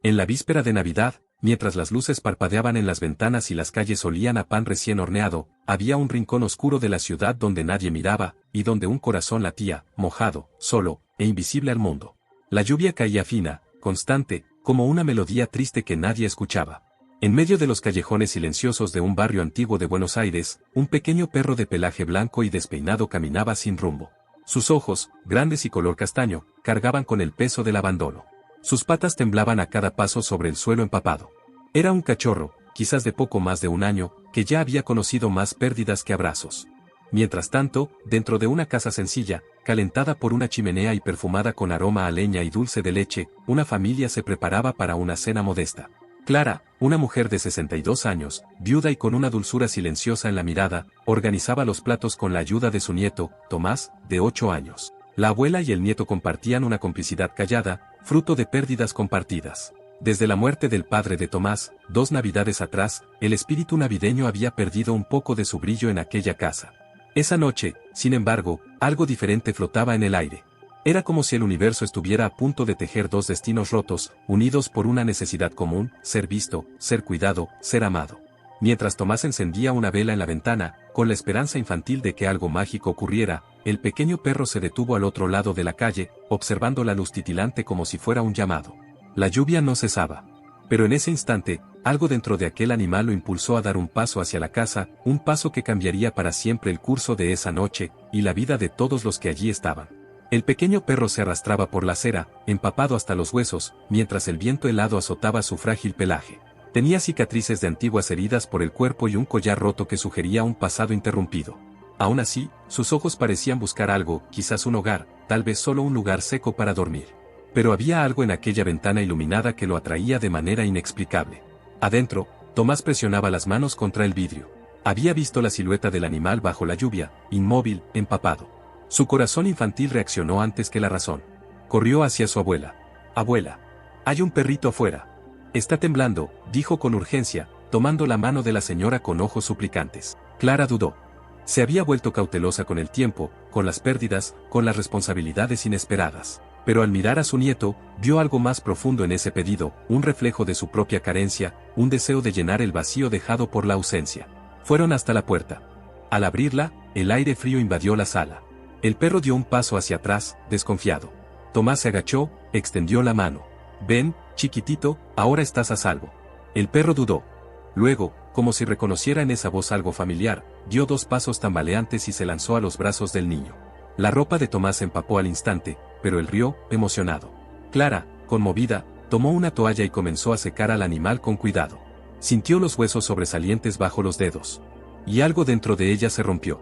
En la víspera de Navidad, mientras las luces parpadeaban en las ventanas y las calles olían a pan recién horneado, había un rincón oscuro de la ciudad donde nadie miraba, y donde un corazón latía, mojado, solo, e invisible al mundo. La lluvia caía fina, constante, como una melodía triste que nadie escuchaba. En medio de los callejones silenciosos de un barrio antiguo de Buenos Aires, un pequeño perro de pelaje blanco y despeinado caminaba sin rumbo. Sus ojos, grandes y color castaño, cargaban con el peso del abandono. Sus patas temblaban a cada paso sobre el suelo empapado. Era un cachorro, quizás de poco más de un año, que ya había conocido más pérdidas que abrazos. Mientras tanto, dentro de una casa sencilla, calentada por una chimenea y perfumada con aroma a leña y dulce de leche, una familia se preparaba para una cena modesta. Clara, una mujer de 62 años, viuda y con una dulzura silenciosa en la mirada, organizaba los platos con la ayuda de su nieto, Tomás, de 8 años. La abuela y el nieto compartían una complicidad callada, fruto de pérdidas compartidas. Desde la muerte del padre de Tomás, 2 navidades atrás, el espíritu navideño había perdido un poco de su brillo en aquella casa. Esa noche, sin embargo, algo diferente flotaba en el aire. Era como si el universo estuviera a punto de tejer 2 destinos rotos, unidos por una necesidad común: ser visto, ser cuidado, ser amado. Mientras Tomás encendía una vela en la ventana, con la esperanza infantil de que algo mágico ocurriera, el pequeño perro se detuvo al otro lado de la calle, observando la luz titilante como si fuera un llamado. La lluvia no cesaba. Pero en ese instante, algo dentro de aquel animal lo impulsó a dar un paso hacia la casa, un paso que cambiaría para siempre el curso de esa noche, y la vida de todos los que allí estaban. El pequeño perro se arrastraba por la acera, empapado hasta los huesos, mientras el viento helado azotaba su frágil pelaje. Tenía cicatrices de antiguas heridas por el cuerpo y un collar roto que sugería un pasado interrumpido. Aún así, sus ojos parecían buscar algo, quizás un hogar, tal vez solo un lugar seco para dormir. Pero había algo en aquella ventana iluminada que lo atraía de manera inexplicable. Adentro, Tomás presionaba las manos contra el vidrio. Había visto la silueta del animal bajo la lluvia, inmóvil, empapado. Su corazón infantil reaccionó antes que la razón. Corrió hacia su abuela. «Abuela, hay un perrito afuera. Está temblando», dijo con urgencia, tomando la mano de la señora con ojos suplicantes. Clara dudó. Se había vuelto cautelosa con el tiempo, con las pérdidas, con las responsabilidades inesperadas. Pero al mirar a su nieto, vio algo más profundo en ese pedido, un reflejo de su propia carencia, un deseo de llenar el vacío dejado por la ausencia. Fueron hasta la puerta. Al abrirla, el aire frío invadió la sala. El perro dio un paso hacia atrás, desconfiado. Tomás se agachó, extendió la mano. «Ven, chiquitito, ahora estás a salvo». El perro dudó. Luego, como si reconociera en esa voz algo familiar, dio 2 pasos tambaleantes y se lanzó a los brazos del niño. La ropa de Tomás se empapó al instante, pero él rió, emocionado. Clara, conmovida, tomó una toalla y comenzó a secar al animal con cuidado. Sintió los huesos sobresalientes bajo los dedos. Y algo dentro de ella se rompió.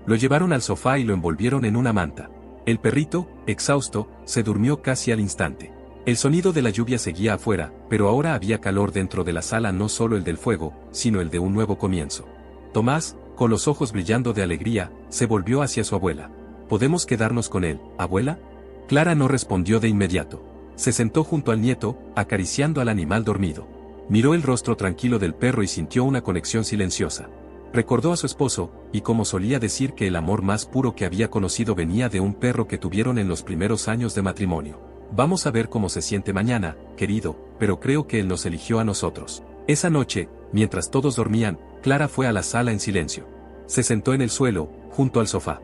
Lo llevaron al sofá y lo envolvieron en una manta. El perrito, exhausto, se durmió casi al instante. El sonido de la lluvia seguía afuera, pero ahora había calor dentro de la sala, no solo el del fuego, sino el de un nuevo comienzo. Tomás, con los ojos brillando de alegría, se volvió hacia su abuela. «¿Podemos quedarnos con él, abuela?». Clara no respondió de inmediato. Se sentó junto al nieto, acariciando al animal dormido. Miró el rostro tranquilo del perro y sintió una conexión silenciosa. Recordó a su esposo, y como solía decir que el amor más puro que había conocido venía de un perro que tuvieron en los primeros años de matrimonio. «Vamos a ver cómo se siente mañana, querido, pero creo que él nos eligió a nosotros». Esa noche, mientras todos dormían, Clara fue a la sala en silencio. Se sentó en el suelo, junto al sofá.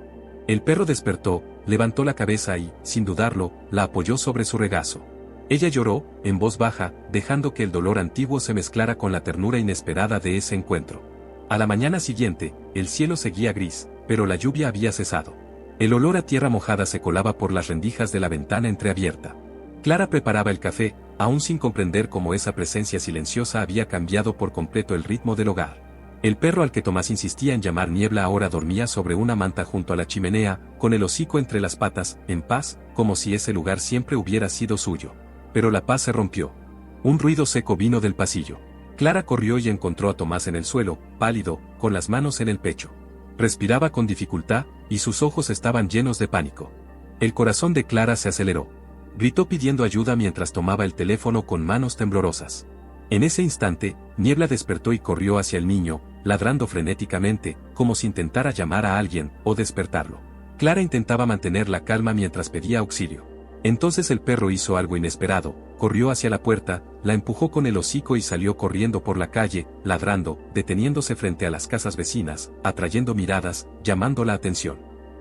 El perro despertó, levantó la cabeza y, sin dudarlo, la apoyó sobre su regazo. Ella lloró, en voz baja, dejando que el dolor antiguo se mezclara con la ternura inesperada de ese encuentro. A la mañana siguiente, el cielo seguía gris, pero la lluvia había cesado. El olor a tierra mojada se colaba por las rendijas de la ventana entreabierta. Clara preparaba el café, aún sin comprender cómo esa presencia silenciosa había cambiado por completo el ritmo del hogar. El perro al que Tomás insistía en llamar Niebla ahora dormía sobre una manta junto a la chimenea, con el hocico entre las patas, en paz, como si ese lugar siempre hubiera sido suyo. Pero la paz se rompió. Un ruido seco vino del pasillo. Clara corrió y encontró a Tomás en el suelo, pálido, con las manos en el pecho. Respiraba con dificultad, y sus ojos estaban llenos de pánico. El corazón de Clara se aceleró. Gritó pidiendo ayuda mientras tomaba el teléfono con manos temblorosas. En ese instante, Niebla despertó y corrió hacia el niño, ladrando frenéticamente, como si intentara llamar a alguien, o despertarlo. Clara intentaba mantener la calma mientras pedía auxilio. Entonces el perro hizo algo inesperado, corrió hacia la puerta, la empujó con el hocico y salió corriendo por la calle, ladrando, deteniéndose frente a las casas vecinas, atrayendo miradas, llamando la atención.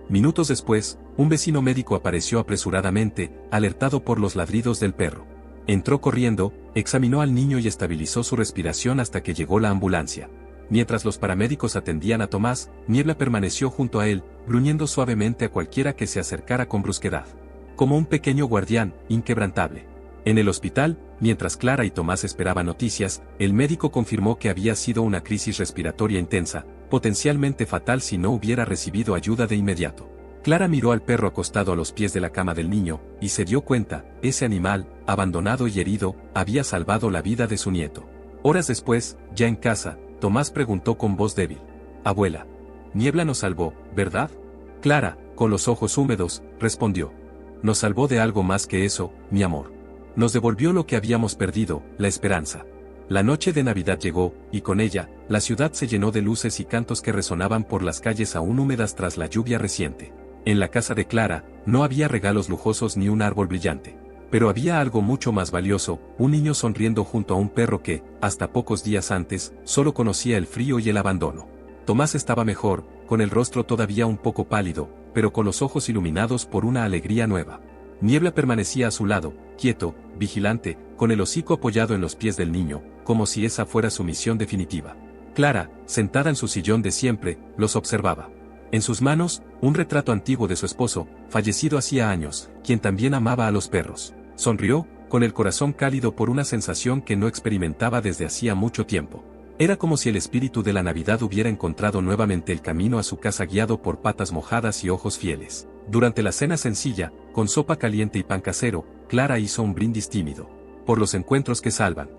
Minutos después, un vecino médico apareció apresuradamente, alertado por los ladridos del perro. Entró corriendo, examinó al niño y estabilizó su respiración hasta que llegó la ambulancia. Mientras los paramédicos atendían a Tomás, Niebla permaneció junto a él, gruñendo suavemente a cualquiera que se acercara con brusquedad. Como un pequeño guardián, inquebrantable. En el hospital, mientras Clara y Tomás esperaban noticias, el médico confirmó que había sido una crisis respiratoria intensa, potencialmente fatal si no hubiera recibido ayuda de inmediato. Clara miró al perro acostado a los pies de la cama del niño, y se dio cuenta, ese animal, abandonado y herido, había salvado la vida de su nieto. Horas después, ya en casa, Tomás preguntó con voz débil. «Abuela, Niebla nos salvó, ¿verdad?» Clara, con los ojos húmedos, respondió. «Nos salvó de algo más que eso, mi amor. Nos devolvió lo que habíamos perdido, la esperanza». La noche de Navidad llegó, y con ella, la ciudad se llenó de luces y cantos que resonaban por las calles aún húmedas tras la lluvia reciente. En la casa de Clara, no había regalos lujosos ni un árbol brillante. Pero había algo mucho más valioso, un niño sonriendo junto a un perro que, hasta pocos días antes, solo conocía el frío y el abandono. Tomás estaba mejor, con el rostro todavía un poco pálido, pero con los ojos iluminados por una alegría nueva. Niebla permanecía a su lado, quieto, vigilante, con el hocico apoyado en los pies del niño, como si esa fuera su misión definitiva. Clara, sentada en su sillón de siempre, los observaba. En sus manos, un retrato antiguo de su esposo, fallecido hacía años, quien también amaba a los perros. Sonrió, con el corazón cálido por una sensación que no experimentaba desde hacía mucho tiempo. Era como si el espíritu de la Navidad hubiera encontrado nuevamente el camino a su casa guiado por patas mojadas y ojos fieles. Durante la cena sencilla, con sopa caliente y pan casero, Clara hizo un brindis tímido. Por los encuentros que salvan.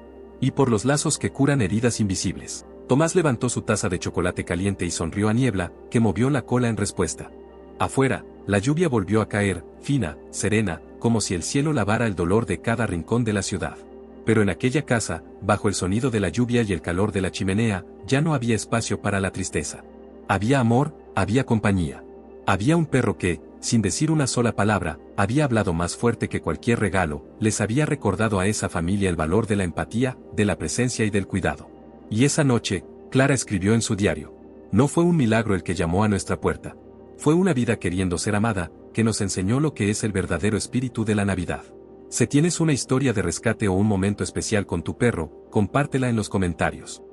Y por los lazos que curan heridas invisibles. Tomás levantó su taza de chocolate caliente y sonrió a Niebla, que movió la cola en respuesta. Afuera, la lluvia volvió a caer, fina, serena, como si el cielo lavara el dolor de cada rincón de la ciudad. Pero en aquella casa, bajo el sonido de la lluvia y el calor de la chimenea, ya no había espacio para la tristeza. Había amor, había compañía. Había un perro que, sin decir una sola palabra, había hablado más fuerte que cualquier regalo, les había recordado a esa familia el valor de la empatía, de la presencia y del cuidado. Y esa noche, Clara escribió en su diario. No fue un milagro el que llamó a nuestra puerta. Fue una vida queriendo ser amada, que nos enseñó lo que es el verdadero espíritu de la Navidad. Si tienes una historia de rescate o un momento especial con tu perro, compártela en los comentarios.